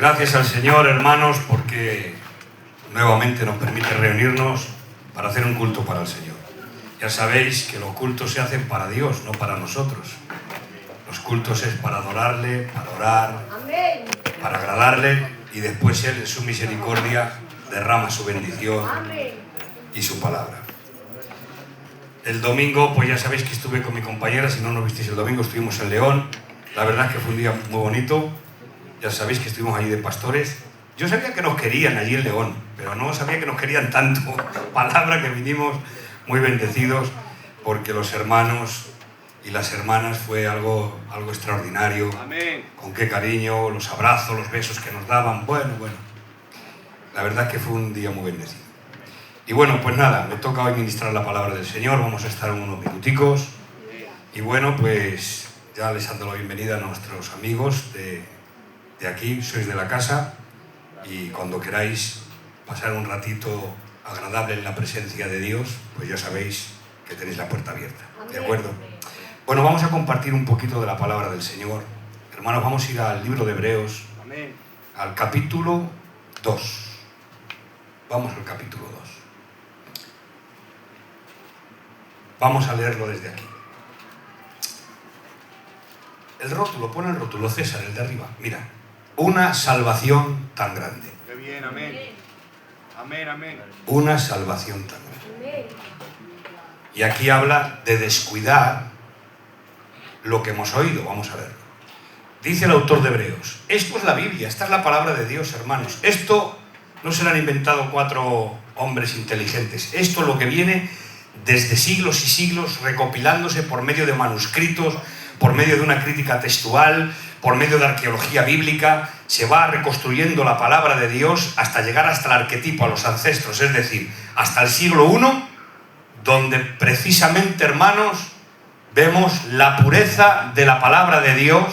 Gracias al Señor, hermanos, porque nuevamente nos permite reunirnos para hacer un culto para el Señor. Ya sabéis que los cultos se hacen para Dios, no para nosotros. Los cultos es para adorarle, para orar, para agradarle, y después Él, en su misericordia, derrama su bendición y su palabra. El domingo, pues ya sabéis que estuve con mi compañera, si no nos visteis el domingo, estuvimos en León. La verdad es que fue un día muy bonito. Ya sabéis que estuvimos allí de pastores. Yo sabía que nos querían allí en León, pero no sabía que nos querían tanto. Palabra que vinimos muy bendecidos, porque los hermanos y las hermanas fue algo extraordinario. Amén. Con qué cariño, los abrazos, los besos que nos daban. Bueno. La verdad es que fue un día muy bendecido. Y bueno, pues nada, me toca hoy ministrar la palabra del Señor. Vamos a estar unos minuticos. Y bueno, pues ya les dando la bienvenida a nuestros amigos de aquí, sois de la casa, y cuando queráis pasar un ratito agradable en la presencia de Dios, pues ya sabéis que tenéis la puerta abierta. ¿De acuerdo? Bueno, vamos a compartir un poquito de la palabra del Señor. Hermanos, vamos a ir al libro de Hebreos, Amén. al capítulo 2. Vamos al capítulo 2. Vamos a leerlo desde aquí. El rótulo, pone el rótulo, César, el de arriba. Mira, una salvación tan grande. Qué bien, amén. Amén, amén. Una salvación tan grande. Y aquí habla de descuidar lo que hemos oído. Vamos a verlo. Dice el autor de Hebreos, esto es la Biblia, esta es la palabra de Dios, hermanos. Esto no se lo han inventado 4 hombres inteligentes. Esto es lo que viene desde siglos y siglos, recopilándose por medio de manuscritos, por medio de una crítica textual, por medio de arqueología bíblica. Se va reconstruyendo la palabra de Dios hasta llegar hasta el arquetipo, a los ancestros, es decir, hasta el siglo I, donde precisamente, hermanos, vemos la pureza de la palabra de Dios.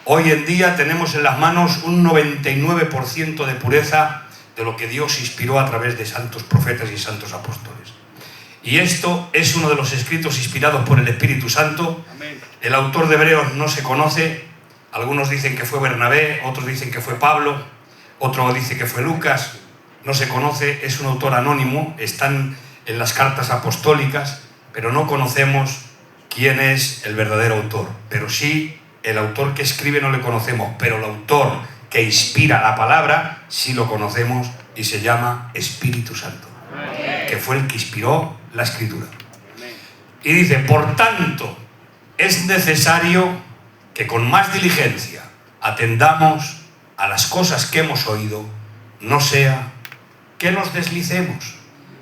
Hoy en día tenemos en las manos un 99% de pureza de lo que Dios inspiró a través de santos profetas y santos apóstoles. Y esto es uno de los escritos inspirados por el Espíritu Santo. Amén. El autor de Hebreos no se conoce. Algunos dicen que fue Bernabé, otros dicen que fue Pablo, otro dice que fue Lucas. No se conoce, es un autor anónimo, están en las cartas apostólicas, pero no conocemos quién es el verdadero autor. Pero sí, el autor que escribe no le conocemos, pero el autor que inspira la palabra sí lo conocemos, y se llama Espíritu Santo, que fue el que inspiró la escritura. Y dice, por tanto, es necesario que con más diligencia atendamos a las cosas que hemos oído, no sea que nos deslicemos.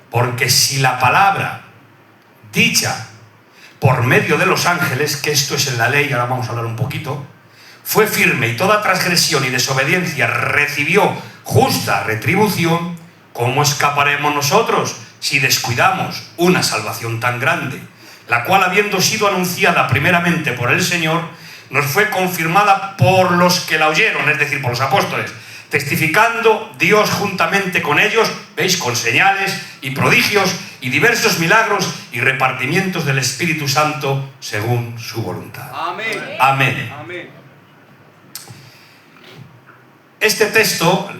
Porque si la palabra dicha por medio de los ángeles, que esto es en la ley, ahora vamos a hablar un poquito, fue firme y toda transgresión y desobediencia recibió justa retribución, ¿cómo escaparemos nosotros si descuidamos una salvación tan grande, la cual, habiendo sido anunciada primeramente por el Señor, nos fue confirmada por los que la oyeron, es decir, por los apóstoles, testificando Dios juntamente con ellos, veis, con señales y prodigios y diversos milagros y repartimientos del Espíritu Santo según su voluntad? Amén. Amén. Amén. Este texto,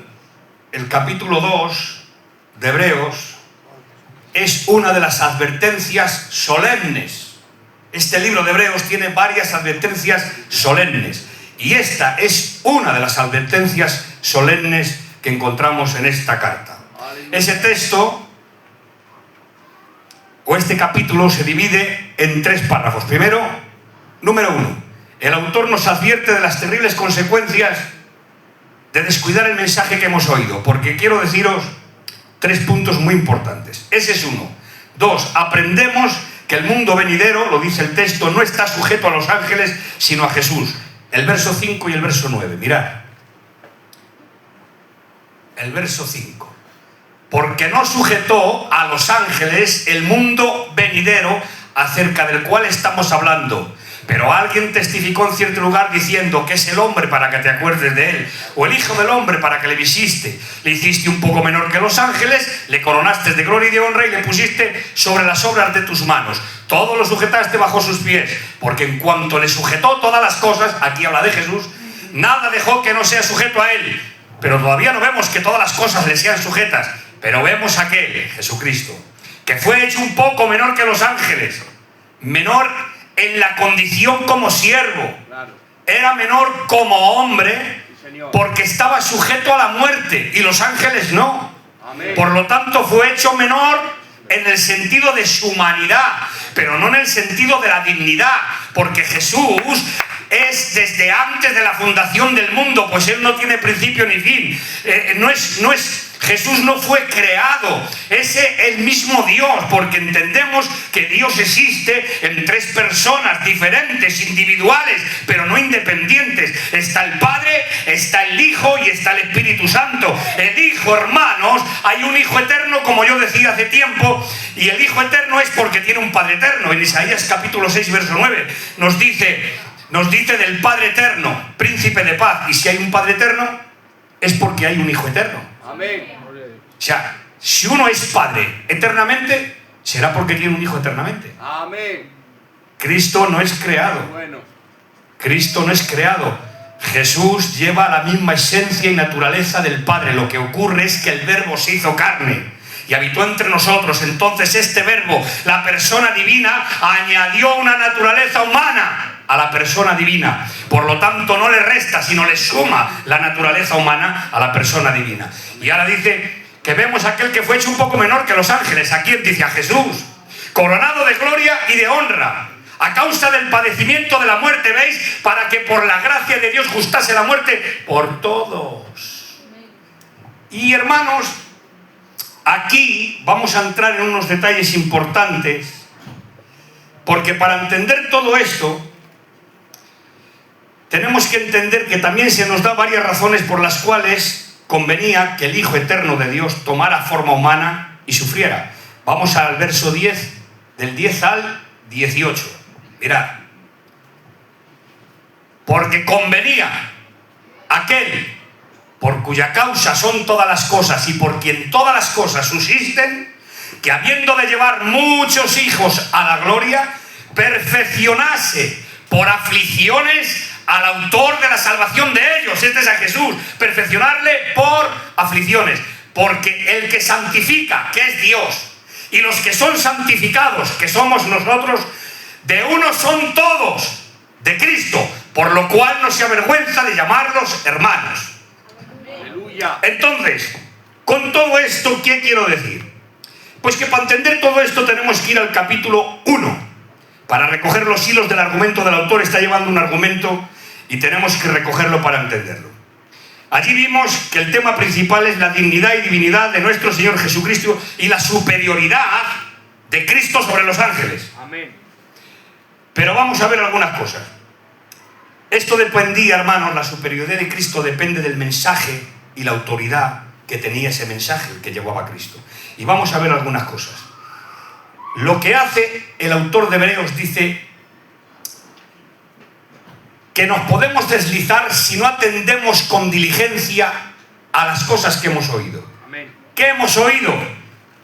el capítulo 2 de Hebreos, es una de las advertencias solemnes. Este libro de Hebreos tiene varias advertencias solemnes, y esta es una de las advertencias solemnes que encontramos en esta carta. Ese texto, o este capítulo, se divide en 3 párrafos. Primero, número 1, el autor nos advierte de las terribles consecuencias de descuidar el mensaje que hemos oído, porque quiero deciros 3 puntos muy importantes. Ese es uno. 2, aprendemos que el mundo venidero, lo dice el texto, no está sujeto a los ángeles, sino a Jesús. El verso 5 y el verso 9, mirad. El verso 5. Porque no sujetó a los ángeles el mundo venidero acerca del cual estamos hablando. Pero alguien testificó en cierto lugar diciendo que es el hombre para que te acuerdes de él, o el hijo del hombre para que le visiste. Le hiciste un poco menor que los ángeles, le coronaste de gloria y de honra y le pusiste sobre las obras de tus manos. Todo lo sujetaste bajo sus pies, porque en cuanto le sujetó todas las cosas, aquí habla de Jesús, Nada dejó que no sea sujeto a él. Pero todavía no vemos que todas las cosas le sean sujetas. Pero vemos a aquel, Jesucristo, que fue hecho un poco menor que los ángeles. Menor en la condición como siervo. Era menor como hombre, porque estaba sujeto a la muerte y los ángeles no. Por lo tanto fue hecho menor en el sentido de su humanidad, pero no en el sentido de la dignidad, porque Jesús es desde antes de la fundación del mundo, pues Él no tiene principio ni fin. Jesús no fue creado, es el mismo Dios, porque entendemos que Dios existe en tres personas diferentes, individuales, pero no independientes. Está el Padre, está el Hijo y está el Espíritu Santo. El Hijo, hermanos, hay un Hijo eterno, como yo decía hace tiempo, y el Hijo eterno es porque tiene un Padre eterno. En Isaías capítulo 6, verso 9, nos dice del Padre eterno, príncipe de paz. Y si hay un Padre eterno, es porque hay un Hijo eterno. Amén. O sea, si uno es padre eternamente, será porque tiene un hijo eternamente. Amén. Cristo no es creado. Bueno. Cristo no es creado. Jesús lleva la misma esencia y naturaleza del Padre. Lo que ocurre es que el Verbo se hizo carne y habitó entre nosotros. Entonces este Verbo, la persona divina, añadió una naturaleza humana a la persona divina. Por lo tanto no le resta, sino le suma la naturaleza humana a la persona divina. Y ahora dice que vemos a aquel que fue hecho un poco menor que los ángeles. ¿A quién? Dice a Jesús, coronado de gloria y de honra, a causa del padecimiento de la muerte, ¿veis? Para que por la gracia de Dios gustase la muerte por todos. Y hermanos, aquí vamos a entrar en unos detalles importantes, porque para entender todo esto tenemos que entender que también se nos da varias razones por las cuales convenía que el Hijo eterno de Dios tomara forma humana y sufriera. Vamos al verso 10, del 10 al 18. Mirad. Porque convenía aquel por cuya causa son todas las cosas y por quien todas las cosas subsisten, que habiendo de llevar muchos hijos a la gloria, perfeccionase por aflicciones al autor de la salvación de ellos. Este es a Jesús. Perfeccionarle por aflicciones. Porque el que santifica, que es Dios, y los que son santificados, que somos nosotros, de uno son todos, de Cristo, por lo cual no se avergüenza de llamarlos hermanos. Aleluya. Entonces, con todo esto, ¿qué quiero decir? Pues que para entender todo esto tenemos que ir al capítulo 1. Para recoger los hilos del argumento del autor. Está llevando un argumento y tenemos que recogerlo para entenderlo. Allí vimos que el tema principal es la dignidad y divinidad de nuestro Señor Jesucristo y la superioridad de Cristo sobre los ángeles. Amén. Pero vamos a ver algunas cosas. Esto dependía, hermanos, la superioridad de Cristo depende del mensaje y la autoridad que tenía ese mensaje que llevaba a Cristo. Y vamos a ver algunas cosas. Lo que hace el autor de Hebreos dice que nos podemos deslizar si no atendemos con diligencia a las cosas que hemos oído. Amén. ¿Qué hemos oído?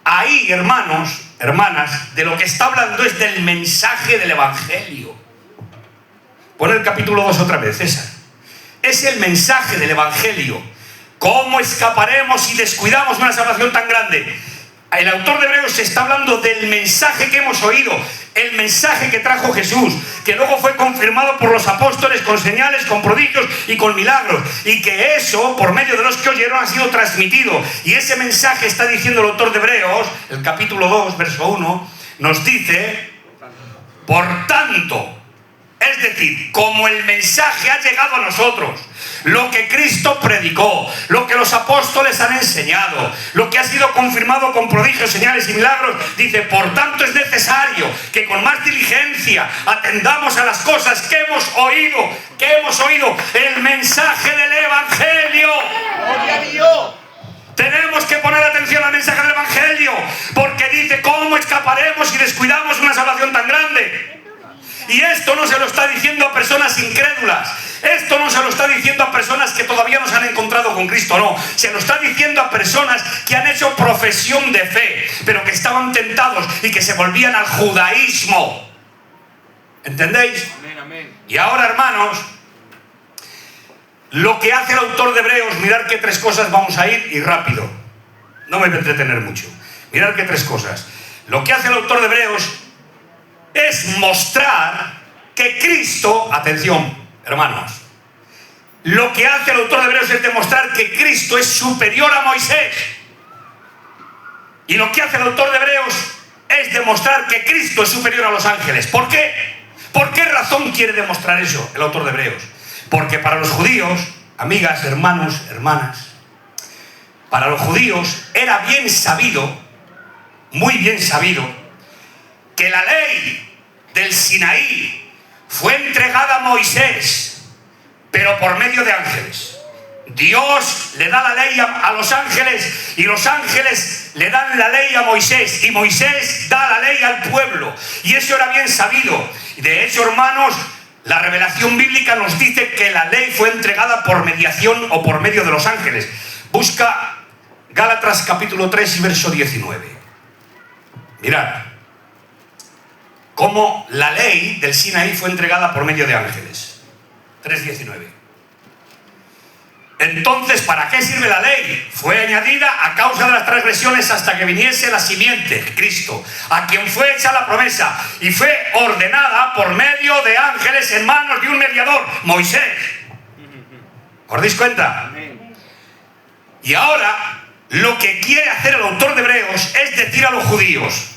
Ahí, hermanos, hermanas, de lo que está hablando es del mensaje del Evangelio. Pon el capítulo 2 otra vez, César. Es el mensaje del Evangelio. ¿Cómo escaparemos si descuidamos una salvación tan grande? El autor de Hebreos está hablando del mensaje que hemos oído, el mensaje que trajo Jesús, que luego fue confirmado por los apóstoles con señales, con prodigios y con milagros, y que eso, por medio de los que oyeron, ha sido transmitido. Y ese mensaje está diciendo el autor de Hebreos, el capítulo 2, verso 1, nos dice, por tanto, es decir, como el mensaje ha llegado a nosotros, lo que Cristo predicó, lo que los apóstoles han enseñado, lo que ha sido confirmado con prodigios, señales y milagros, dice, por tanto es necesario que con más diligencia atendamos a las cosas que hemos oído, el mensaje del Evangelio. ¡Gloria a Dios! Tenemos que poner atención al mensaje del Evangelio, porque dice, ¿cómo escaparemos si descuidamos una salvación tan grande? Y esto no se lo está diciendo a personas incrédulas. Esto no se lo está diciendo a personas que todavía no se han encontrado con Cristo, no. Se lo está diciendo a personas que han hecho profesión de fe, pero que estaban tentados y que se volvían al judaísmo. ¿Entendéis? Amén, amén. Y ahora, hermanos, lo que hace el autor de Hebreos, mirad qué tres cosas, vamos a ir y rápido, no me voy a entretener mucho. Mirad qué tres cosas. Lo que hace el autor de Hebreos es mostrar que Cristo, atención, hermanos, lo que hace el autor de Hebreos es demostrar que Cristo es superior a Moisés. Y lo que hace el autor de Hebreos es demostrar que Cristo es superior a los ángeles. ¿Por qué? ¿Por qué razón quiere demostrar eso el autor de Hebreos? Porque para los judíos, amigas, hermanos, hermanas, para los judíos era bien sabido, muy bien sabido, que la ley del Sinaí fue entregada a Moisés, pero por medio de ángeles. Dios le da la ley a los ángeles y los ángeles le dan la ley a Moisés y Moisés da la ley al pueblo. Y eso era bien sabido. Y de hecho, hermanos, la revelación bíblica nos dice que la ley fue entregada por mediación o por medio de los ángeles. Busca Gálatas capítulo 3 y verso 19. Mirad cómo la ley del Sinaí fue entregada por medio de ángeles. 3:19. Entonces, ¿para qué sirve la ley? Fue añadida a causa de las transgresiones hasta que viniese la simiente, Cristo, a quien fue hecha la promesa, y fue ordenada por medio de ángeles en manos de un mediador, Moisés. ¿Os dais cuenta? Y ahora, lo que quiere hacer el autor de Hebreos es decir a los judíos: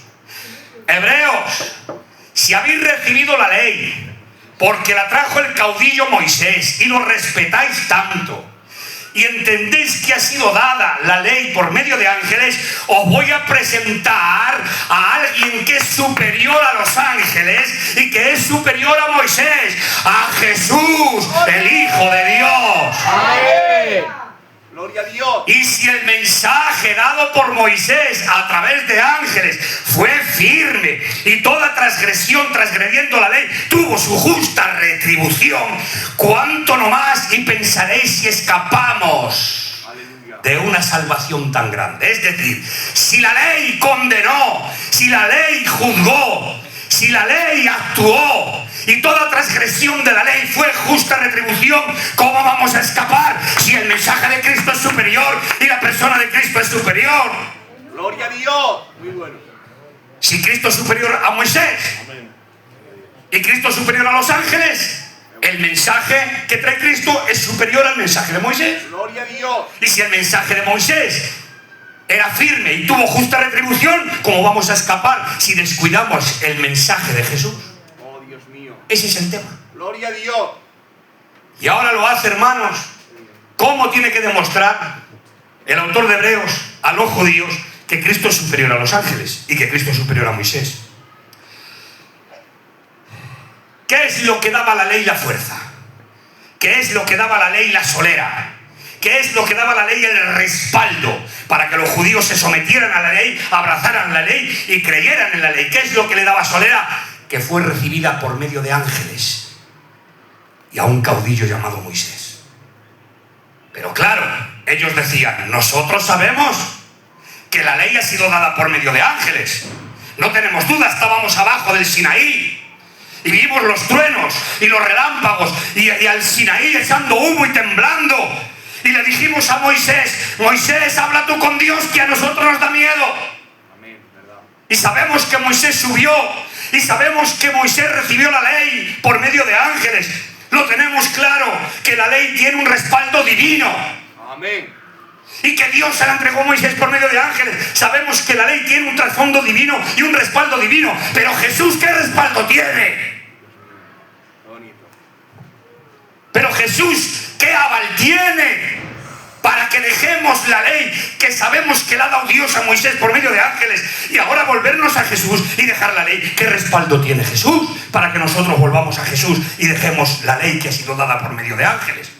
hebreos, si habéis recibido la ley, porque la trajo el caudillo Moisés, y lo respetáis tanto, y entendéis que ha sido dada la ley por medio de ángeles, os voy a presentar a alguien que es superior a los ángeles y que es superior a Moisés, a Jesús, el Hijo de Dios. ¡Amén! ¡Gloria a Dios! Y si el mensaje dado por Moisés a través de ángeles fue firme y toda transgresión transgrediendo la ley tuvo su justa retribución, ¿cuánto no más y pensaréis si escapamos de una salvación tan grande? Es decir, si la ley condenó, si la ley juzgó, si la ley actuó y toda transgresión de la ley fue justa retribución, ¿cómo vamos a escapar si el mensaje de Cristo es superior y la persona de Cristo es superior? ¡Gloria a Dios! Muy bueno. Si Cristo es superior a Moisés y Cristo es superior a los ángeles, el mensaje que trae Cristo es superior al mensaje de Moisés. ¡Gloria a Dios! Y si el mensaje de Moisés era firme y tuvo justa retribución, ¿cómo vamos a escapar si descuidamos el mensaje de Jesús? ¡Oh, Dios mío! Ese es el tema. ¡Gloria a Dios! Y ahora lo hace, hermanos. ¿Cómo tiene que demostrar el autor de Hebreos a los judíos que Cristo es superior a los ángeles y que Cristo es superior a Moisés? ¿Qué es lo que daba la ley la fuerza? ¿Qué es lo que daba la ley la solera? ¿Qué es lo que daba la ley el respaldo para que los judíos se sometieran a la ley, abrazaran la ley y creyeran en la ley? ¿Qué es lo que le daba solera? Que fue recibida por medio de ángeles y a un caudillo llamado Moisés. Pero claro, ellos decían: nosotros sabemos que la ley ha sido dada por medio de ángeles. No tenemos duda, estábamos abajo del Sinaí y vimos los truenos y los relámpagos y al Sinaí echando humo y temblando. Y le dijimos a Moisés: Moisés, habla tú con Dios, que a nosotros nos da miedo. Amén, ¿verdad? Y sabemos que Moisés subió, y sabemos que Moisés recibió la ley por medio de ángeles. Lo tenemos claro, que la ley tiene un respaldo divino. Amén. Y que Dios se la entregó a Moisés por medio de ángeles. Sabemos que la ley tiene un trasfondo divino y un respaldo divino. Pero Jesús, ¿qué respaldo tiene? Bonito. Pero Jesús, ¿qué aval tiene para que dejemos la ley que sabemos que la ha dado Dios a Moisés por medio de ángeles y ahora volvernos a Jesús y dejar la ley? ¿Qué respaldo tiene Jesús para que nosotros volvamos a Jesús y dejemos la ley que ha sido dada por medio de ángeles?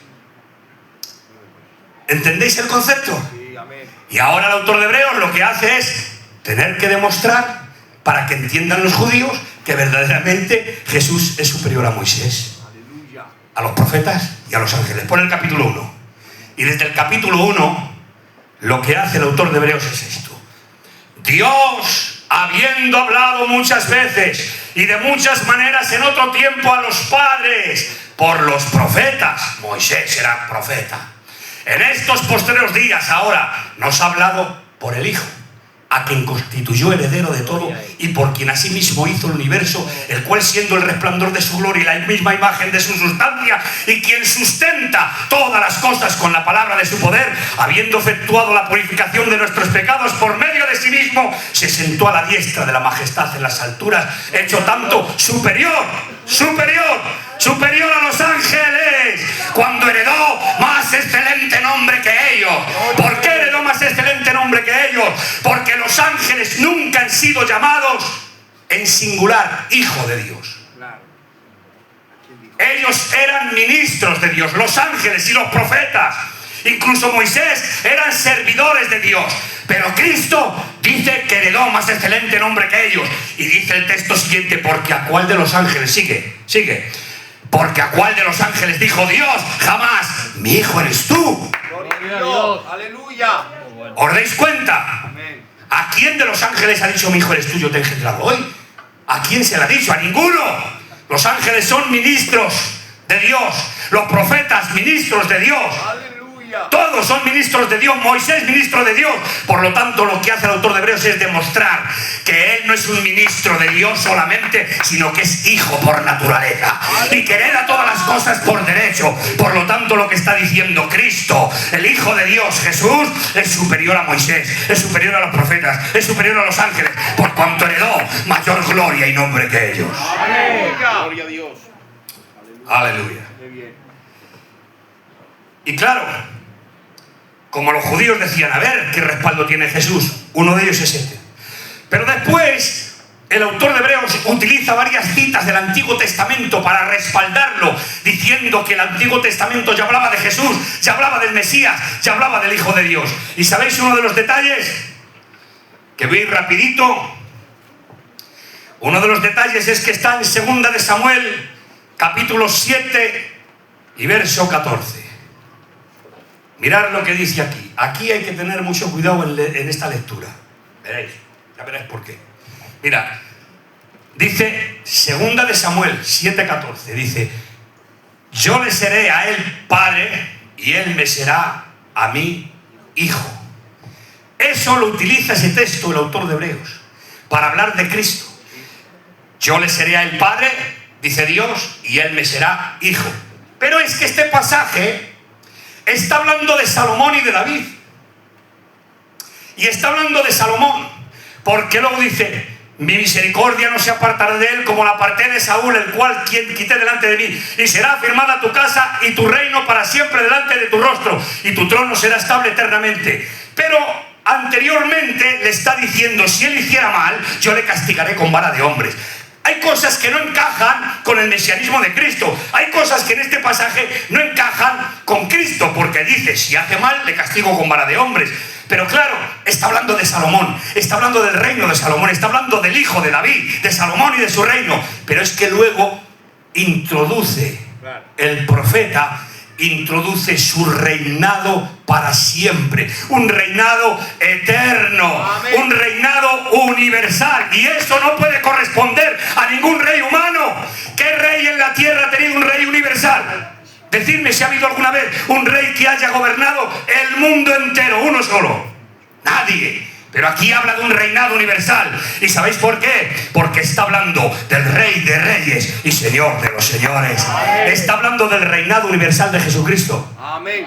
¿Entendéis el concepto? Sí, amén. Y ahora el autor de Hebreos lo que hace es tener que demostrar, para que entiendan los judíos, que verdaderamente Jesús es superior a Moisés, Aleluya. a los profetas y a los ángeles. Pon el capítulo 1. Y desde el capítulo 1, lo que hace el autor de Hebreos es esto: Dios, habiendo hablado muchas veces y de muchas maneras en otro tiempo a los padres por los profetas. Moisés era profeta. En estos postreros días ahora nos ha hablado por el Hijo, a quien constituyó heredero de todo y por quien asimismo hizo el universo, el cual siendo el resplandor de su gloria y la misma imagen de su sustancia, y quien sustenta todas las cosas con la palabra de su poder, habiendo efectuado la purificación de nuestros pecados por medio de sí mismo, se sentó a la diestra de la majestad en las alturas, hecho tanto superior a los ángeles, cuando heredó más excelente nombre que ellos. ¿Por qué heredó más excelente nombre que ellos? Porque los ángeles nunca han sido llamados en singular hijo de Dios. Ellos eran ministros de Dios, los ángeles y los profetas. Incluso Moisés eran servidores de Dios. Pero Cristo dice que heredó más excelente nombre que ellos. Y dice el texto siguiente: porque a cuál de los ángeles, sigue. Porque a cuál de los ángeles dijo Dios jamás: mi hijo eres tú. Gloria a Dios. Aleluya. ¿Os dais cuenta? Amén. ¿A quién de los ángeles ha dicho: mi hijo eres tú, yo te he engendrado hoy? ¿A quién se le ha dicho? A ninguno. Los ángeles son ministros de Dios. Los profetas, ministros de Dios. Aleluya. Todos son ministros de Dios. Moisés, ministro de Dios. Por lo tanto, lo que hace el autor de Hebreos es demostrar que él no es un ministro de Dios solamente, sino que es hijo por naturaleza y que hereda todas las cosas por derecho. Por lo tanto, lo que está diciendo Cristo, el Hijo de Dios, Jesús, es superior a Moisés, es superior a los profetas, es superior a los ángeles, por cuanto heredó mayor gloria y nombre que ellos. Aleluya. Gloria a Dios. Aleluya. Qué bien. Y claro, como los judíos decían: a ver qué respaldo tiene Jesús, uno de ellos es este. Pero después el autor de Hebreos utiliza varias citas del Antiguo Testamento para respaldarlo, diciendo que el Antiguo Testamento ya hablaba de Jesús, ya hablaba del Mesías, ya hablaba del Hijo de Dios. ¿Y sabéis uno de los detalles? Que voy a ir rapidito. Uno de los detalles es que está en 2 de Samuel, capítulo 7 y verso 14. Mirad lo que dice aquí. Aquí hay que tener mucho cuidado en esta lectura. Veréis, ya veréis por qué. Mirad, dice 2 de Samuel 7:14. Dice: yo le seré a él padre y él me será a mí hijo. Eso lo utiliza ese texto el autor de Hebreos para hablar de Cristo. Yo le seré a él padre, dice Dios, y él me será hijo. Pero es que este pasaje está hablando de Salomón y de David. Y está hablando de Salomón, porque luego dice: mi misericordia no se apartará de él como la aparté de Saúl, el cual quien quité delante de mí, y será afirmada tu casa y tu reino para siempre delante de tu rostro, y tu trono será estable eternamente. Pero anteriormente le está diciendo: si él hiciera mal, yo le castigaré con vara de hombres. Hay cosas que no encajan con el mesianismo de Cristo. Hay cosas que en este pasaje no encajan con Cristo, porque dice: si hace mal, le castigo con vara de hombres. Pero claro, está hablando de Salomón, está hablando del reino de Salomón, está hablando del hijo de David, de Salomón y de su reino. Pero es que luego introduce el profeta, introduce su reinado para siempre, un reinado eterno, amén, un reinado universal, y eso no puede corresponder a ningún rey humano. ¿Qué rey en la tierra ha tenido un rey universal? Decidme si ha habido alguna vez un rey que haya gobernado el mundo entero, uno solo. Nadie. Pero aquí habla de un reinado universal. ¿Y sabéis por qué? Porque está hablando del Rey de Reyes y Señor de los Señores. Amén. Está hablando del reinado universal de Jesucristo. Amén.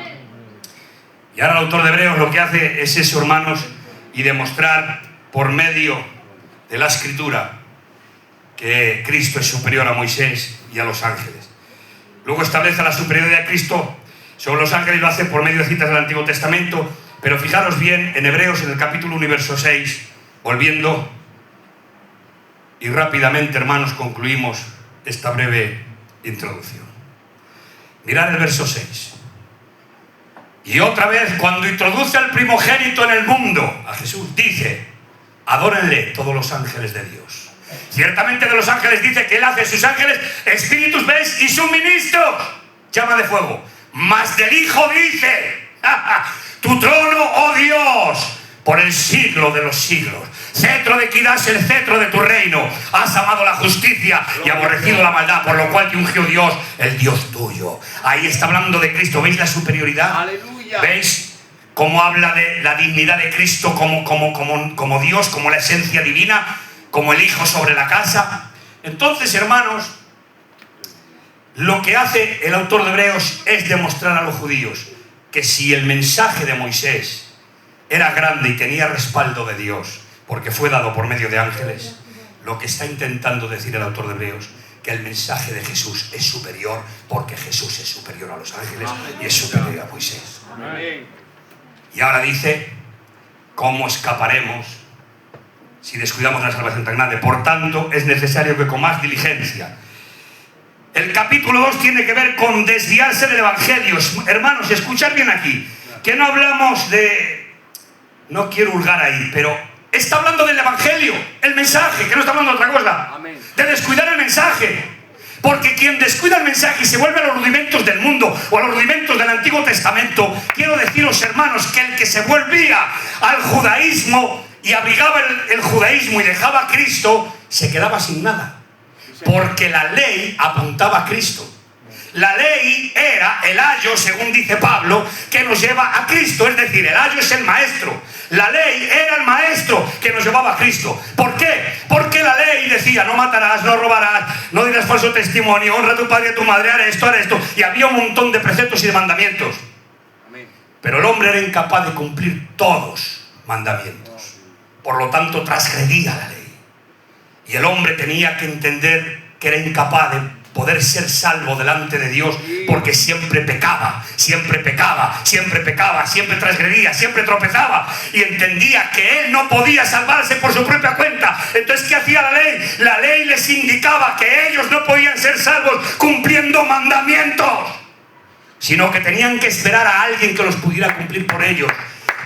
Y ahora el autor de Hebreos lo que hace es eso, hermanos, y demostrar por medio de la Escritura que Cristo es superior a Moisés y a los ángeles. Luego establece la superioridad de Cristo sobre los ángeles, lo hace por medio de citas del Antiguo Testamento. Pero fijaros bien en Hebreos, en el capítulo 1, verso 6, volviendo, y rápidamente, hermanos, concluimos esta breve introducción. Mirad el verso 6. Y otra vez, cuando introduce al primogénito en el mundo, a Jesús, dice: adórenle todos los ángeles de Dios. Ciertamente de los ángeles dice que él hace sus ángeles espíritus, ¿ves? Y sus ministros, llama de fuego. Mas del Hijo dice: tu trono, oh Dios, por el siglo de los siglos. Cetro de equidad es el cetro de tu reino. Has amado la justicia y aborrecido la maldad, por lo cual te ungió Dios, el Dios tuyo. Ahí está hablando de Cristo. ¿Veis la superioridad? Aleluya. ¿Veis cómo habla de la dignidad de Cristo como Dios, como la esencia divina, como el Hijo sobre la casa? Entonces, hermanos, lo que hace el autor de Hebreos es demostrar a los judíos que si el mensaje de Moisés era grande y tenía respaldo de Dios, porque fue dado por medio de ángeles, lo que está intentando decir el autor de Hebreos, que el mensaje de Jesús es superior, porque Jesús es superior a los ángeles y es superior a Moisés. Amén. Y ahora dice, ¿cómo escaparemos si descuidamos la salvación tan grande? Por tanto, es necesario que con más diligencia. El capítulo 2 tiene que ver con desviarse del Evangelio. Hermanos, escuchad bien aquí, que no hablamos de... No quiero hurgar ahí, pero está hablando del Evangelio, el mensaje, que no está hablando de otra cosa. Amén. De descuidar el mensaje. Porque quien descuida el mensaje y se vuelve a los rudimentos del mundo o a los rudimentos del Antiguo Testamento, quiero deciros, hermanos, que el que se volvía al judaísmo y abrigaba el judaísmo y dejaba a Cristo, se quedaba sin nada. Porque la ley apuntaba a Cristo. La ley era el ayo, según dice Pablo, que nos lleva a Cristo. Es decir, el ayo es el maestro. La ley era el maestro que nos llevaba a Cristo. ¿Por qué? Porque la ley decía, no matarás, no robarás, no dirás falso testimonio, honra a tu padre y a tu madre, hará esto, hará esto. Y había un montón de preceptos y de mandamientos. Amén. Pero el hombre era incapaz de cumplir todos mandamientos. Por lo tanto, transgredía la ley. Y el hombre tenía que entender que era incapaz de poder ser salvo delante de Dios, porque siempre pecaba, siempre pecaba, siempre pecaba, siempre transgredía, siempre tropezaba, y entendía que él no podía salvarse por su propia cuenta. Entonces, ¿qué hacía la ley? La ley les indicaba que ellos no podían ser salvos cumpliendo mandamientos, sino que tenían que esperar a alguien que los pudiera cumplir por ellos.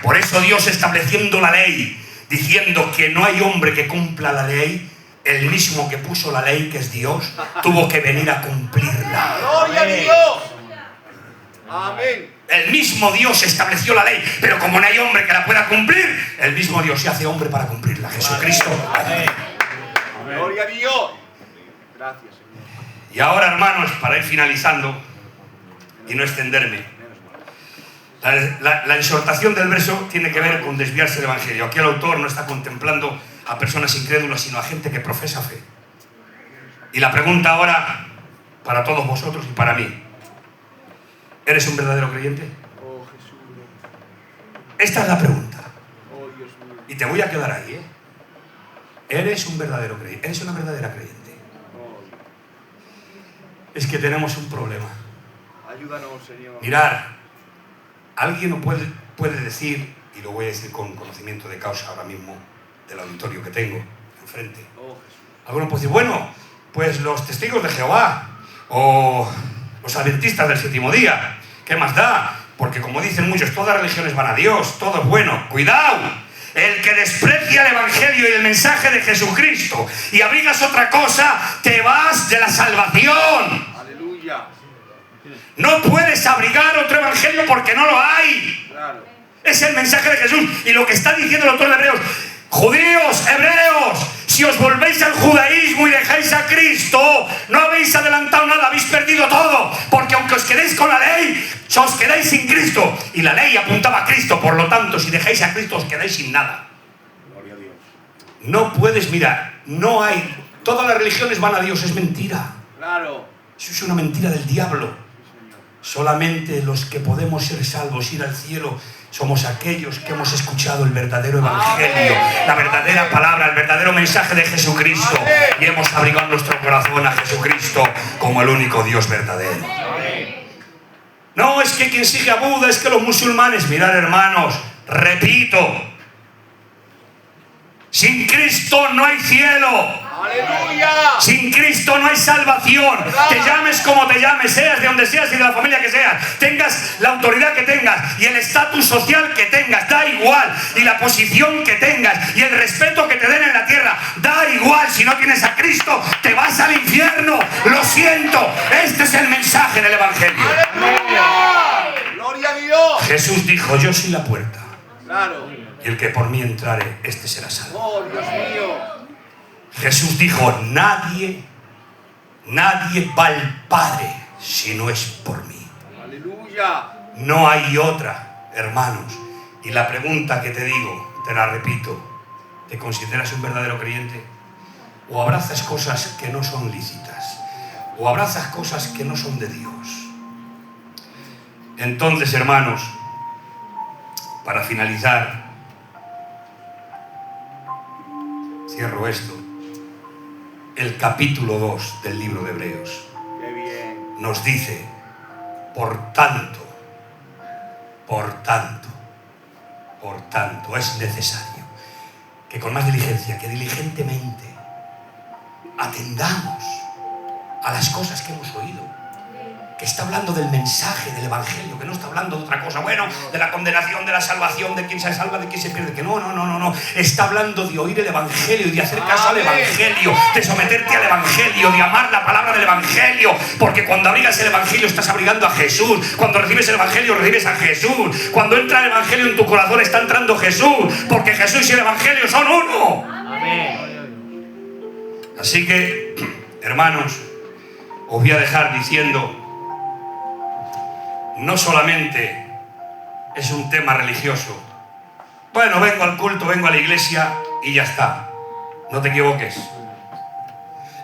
Por eso Dios, estableciendo la ley, diciendo que no hay hombre que cumpla la ley, el mismo que puso la ley, que es Dios, tuvo que venir a cumplirla. Gloria a Dios. Amén. El mismo Dios estableció la ley, pero como no hay hombre que la pueda cumplir, el mismo Dios se hace hombre para cumplirla. Jesucristo. Amén. Gloria a Dios. Gracias, Señor. Y ahora, hermanos, para ir finalizando y no extenderme, la exhortación del verso tiene que ver con desviarse del Evangelio. Aquí el autor no está contemplando a personas incrédulas, sino a gente que profesa fe. Y la pregunta ahora, para todos vosotros y para mí: ¿eres un verdadero creyente? Oh, Jesús. Esta es la pregunta. Oh, Dios mío. Y te voy a quedar ahí, ¿eh? ¿Eres un verdadero creyente? ¿Eres una verdadera creyente? Oh, Es que tenemos un problema. ayúdanos, Señor. Mirar, alguien no puede decir, y lo voy a decir con conocimiento de causa ahora mismo, del auditorio que tengo enfrente. Oh, Jesús. Alguno puede decir, bueno, pues los testigos de Jehová o los adventistas del séptimo día, ¿qué más da? Porque como dicen muchos, todas religiones van a Dios, todo es bueno. ¡Cuidado! El que desprecia el Evangelio y el mensaje de Jesucristo y abrigas otra cosa, te vas de la salvación. Aleluya. No puedes abrigar otro Evangelio porque no lo hay. Claro. Es el mensaje de Jesús. Y lo que está diciendo el autor de Hebreos: judíos, hebreos, si os volvéis al judaísmo y dejáis a Cristo, no habéis adelantado nada, habéis perdido todo. Porque aunque os quedéis con la ley, os quedáis sin Cristo. Y la ley apuntaba a Cristo. Por lo tanto, si dejáis a Cristo, os quedáis sin nada. Gloria a Dios. No puedes mirar. No hay. Todas las religiones van a Dios. Es mentira. Claro. Eso es una mentira del diablo. Sí, Señor. Solamente los que podemos ser salvos, ir al cielo, somos aquellos que hemos escuchado el verdadero Evangelio, la verdadera palabra, el verdadero mensaje de Jesucristo, y hemos abrigado nuestro corazón a Jesucristo como el único Dios verdadero. No, es que quien sigue a Buda, es que los musulmanes. Mirad, hermanos, repito, sin Cristo no hay cielo. ¡Aleluya! Sin Cristo no hay salvación. Te llames como te llames, seas de donde seas y de la familia que seas, tengas la autoridad que tengas y el estatus social que tengas, da igual, y la posición que tengas y el respeto que te den en la tierra, da igual. Si no tienes a Cristo, te vas al infierno. Lo siento, este es el mensaje del Evangelio. ¡Aleluya! ¡Gloria a Dios! Jesús dijo: yo soy la puerta. Claro. Y el que por mí entrare, este será salvo. Oh, Dios mío. Jesús dijo, nadie va al Padre si no es por mí. Aleluya. No hay otra, hermanos. Y la pregunta que te digo, te la repito, ¿te consideras un verdadero creyente? ¿O abrazas cosas que no son lícitas? ¿O abrazas cosas que no son de Dios? Entonces, hermanos, para finalizar, cierro esto. El capítulo 2 del libro de Hebreos Qué bien. nos dice, por tanto, es necesario que con más diligencia, que diligentemente atendamos a las cosas que hemos oído, que está hablando del mensaje del Evangelio, que no está hablando de otra cosa, bueno, de la condenación, de la salvación, de quién se salva, de quién se pierde, que no, está hablando de oír el Evangelio y de hacer caso al Evangelio, de someterte al Evangelio, de amar la palabra del Evangelio, porque cuando abrigas el Evangelio estás abrigando a Jesús, cuando recibes el Evangelio recibes a Jesús, cuando entra el Evangelio en tu corazón está entrando Jesús, porque Jesús y el Evangelio son uno. Amén. Así que, hermanos, os voy a dejar diciendo, no solamente es un tema religioso. Bueno, vengo al culto, vengo a la iglesia y ya está. No te equivoques.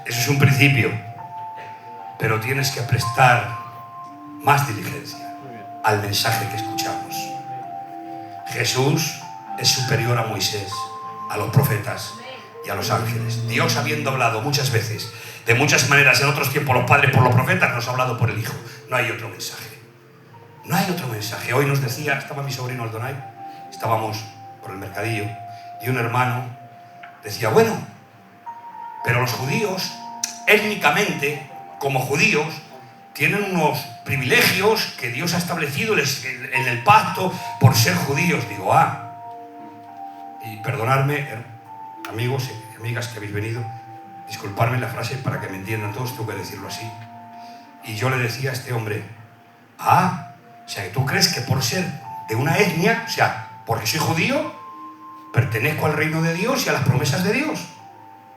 Eso es un principio. Pero tienes que prestar más diligencia al mensaje que escuchamos. Jesús es superior a Moisés, a los profetas y a los ángeles. Dios, habiendo hablado muchas veces, de muchas maneras en otros tiempos, los padres por los profetas, nos ha hablado por el Hijo. No hay otro mensaje. No hay otro mensaje. Hoy nos decía, estaba mi sobrino Aldonay, estábamos por el mercadillo, y un hermano decía, bueno, pero los judíos, étnicamente, como judíos, tienen unos privilegios que Dios ha establecido en el pacto por ser judíos. Digo, y perdonadme, amigos y amigas que habéis venido, disculparme la frase para que me entiendan todos, tengo que decirlo así. Y yo le decía a este hombre, o sea, que tú crees que por ser de una etnia, o sea, porque soy judío, pertenezco al reino de Dios y a las promesas de Dios.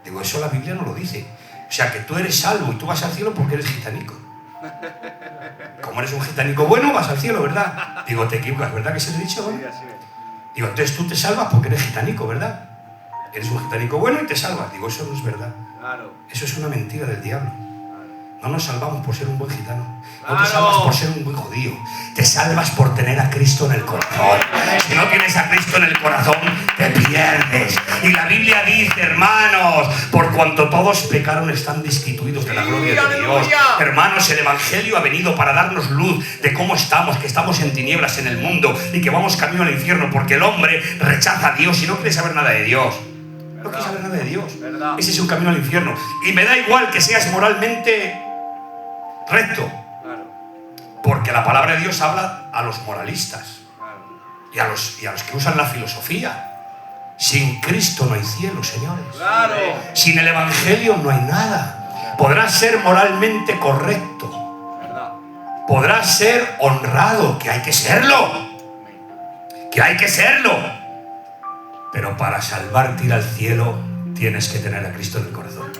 Digo, eso la Biblia no lo dice. O sea, que tú eres salvo y tú vas al cielo porque eres gitanico. Como eres un gitanico bueno, vas al cielo, ¿verdad? Digo, te equivocas, ¿verdad que se lo he dicho? ¿No? Digo, entonces tú te salvas porque eres gitanico, ¿verdad? Eres un gitanico bueno y te salvas. Digo, eso no es verdad. Eso es una mentira del diablo. No nos salvamos por ser un buen gitano. No te salvas por ser un buen judío. Te salvas por tener a Cristo en el corazón. Si no tienes a Cristo en el corazón, te pierdes. Y la Biblia dice, hermanos, por cuanto todos pecaron, están destituidos de la gloria de Dios. Hermanos, el Evangelio ha venido para darnos luz de cómo estamos, que estamos en tinieblas en el mundo y que vamos camino al infierno, porque el hombre rechaza a Dios y no quiere saber nada de Dios. No quiere saber nada de Dios. Ese es un camino al infierno. Y me da igual que seas moralmente recto, porque la palabra de Dios habla a los moralistas y a los que usan la filosofía. Sin Cristo no hay cielo, señores. Sin el Evangelio no hay nada. Podrás ser moralmente correcto, podrás ser honrado, que hay que serlo, pero para salvarte ir al cielo tienes que tener a Cristo en el corazón.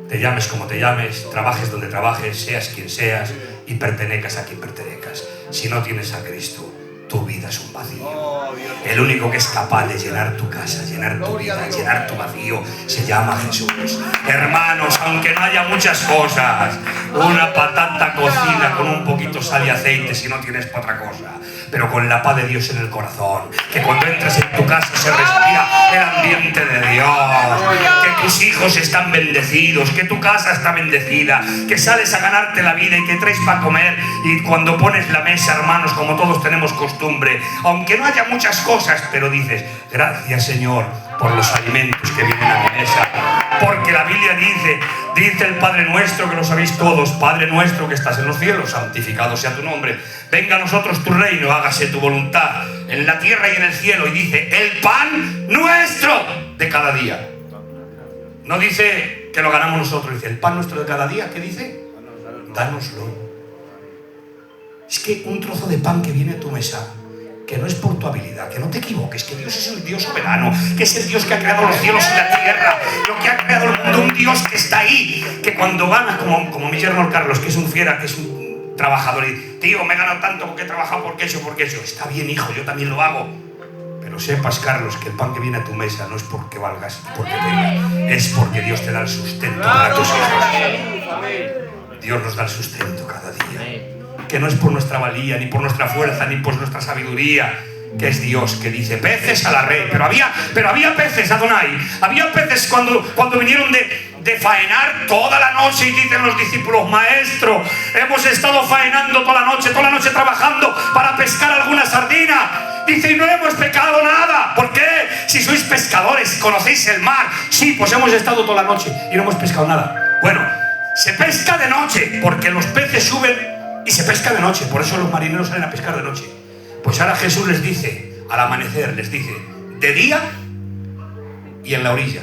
Te llames como te llames, trabajes donde trabajes, seas quien seas y pertenezcas a quien pertenezcas. Si no tienes a Cristo, tu vida es un vacío. El único que es capaz de llenar tu casa, llenar tu vida, llenar tu vacío, se llama Jesús. Hermanos, aunque no haya muchas cosas, una patata cocida con un poquito sal y aceite si no tienes para otra cosa, pero con la paz de Dios en el corazón, que cuando entras en tu casa se respira el ambiente de Dios, que tus hijos están bendecidos, que tu casa está bendecida, que sales a ganarte la vida y que traes para comer, y cuando pones la mesa, hermanos, como todos tenemos costumbre, aunque no haya muchas cosas, pero dices, gracias Señor por los alimentos que vienen a mi mesa, porque la Biblia dice el Padre nuestro, que lo sabéis todos, Padre nuestro que estás en los cielos, santificado sea tu nombre, venga a nosotros tu reino, hágase tu voluntad en la tierra y en el cielo. Y dice, el pan nuestro de cada día. No dice que lo ganamos nosotros, dice el pan nuestro de cada día. ¿Qué dice? Dánoslo. Es que un trozo de pan que viene a tu mesa, que no es por tu habilidad, que no te equivoques, que Dios es el Dios soberano, que es el Dios que ha creado los cielos y la tierra, lo que ha creado el mundo, un Dios que está ahí, que cuando gana, como mi yerno Carlos, que es un fiera, que es un trabajador, y tío, me he ganado tanto porque he trabajado porque eso, está bien, hijo, yo también lo hago. Pero sepas, Carlos, que el pan que viene a tu mesa no es porque valgas y porque tengas, es porque Dios te da el sustento para tus hijos. Dios nos da el sustento cada día. Que no es por nuestra valía, ni por nuestra fuerza, ni por nuestra sabiduría, que es Dios que dice peces a la red. Pero había peces, Adonai. Había peces cuando vinieron de faenar toda la noche, y dicen los discípulos: maestro, hemos estado faenando toda la noche trabajando para pescar alguna sardina. Dice, y no hemos pescado nada. ¿Por qué? Si sois pescadores, conocéis el mar. Sí, pues hemos estado toda la noche y no hemos pescado nada. Bueno, se pesca de noche porque los peces suben y se pesca de noche. Por eso los marineros salen a pescar de noche. Pues ahora Jesús les dice, al amanecer, les dice, de día y en la orilla.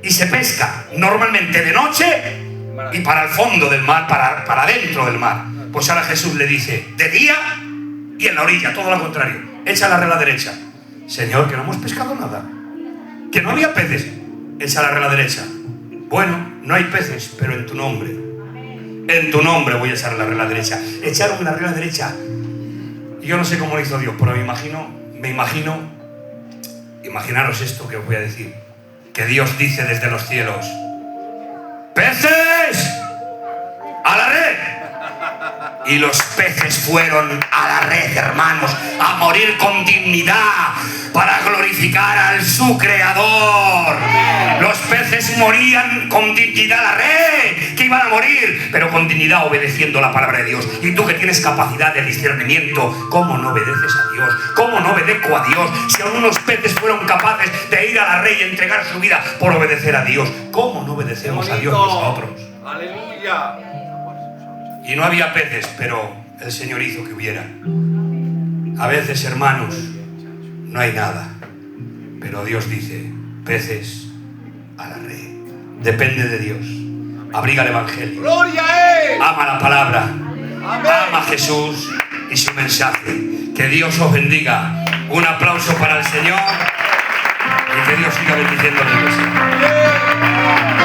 Y se pesca normalmente de noche y para el fondo del mar, para dentro del mar. Pues ahora Jesús le dice, de día y en la orilla, todo lo contrario. Echa la red a la derecha. Señor, que no hemos pescado nada. Que no había peces. Echa la red a la derecha. Bueno, no hay peces, pero en tu nombre. En tu nombre voy a echar la red a la derecha. Echaron la red a la derecha. Y yo no sé cómo lo hizo Dios, pero imaginaros esto que os voy a decir. Que Dios dice desde los cielos: ¡peces! ¡A la red! Y los peces fueron a la red, hermanos, a morir con dignidad para glorificar al su creador. Los peces morían con dignidad a la red, que iban a morir, pero con dignidad, obedeciendo la palabra de Dios. Y tú, que tienes capacidad de discernimiento, ¿cómo no obedeces a Dios? ¿Cómo no obedezco a Dios? Si algunos peces fueron capaces de ir a la red y entregar su vida por obedecer a Dios, ¿cómo no obedecemos a Dios nosotros? Aleluya. Y no había peces, pero el Señor hizo que hubiera. A veces, hermanos, no hay nada, pero Dios dice, peces a la red. Depende de Dios. Abriga el Evangelio. ¡Gloria a Él! Ama la palabra. Amén. Ama a Jesús y su mensaje. Que Dios os bendiga. Un aplauso para el Señor y que Dios siga bendiciendo a la iglesia.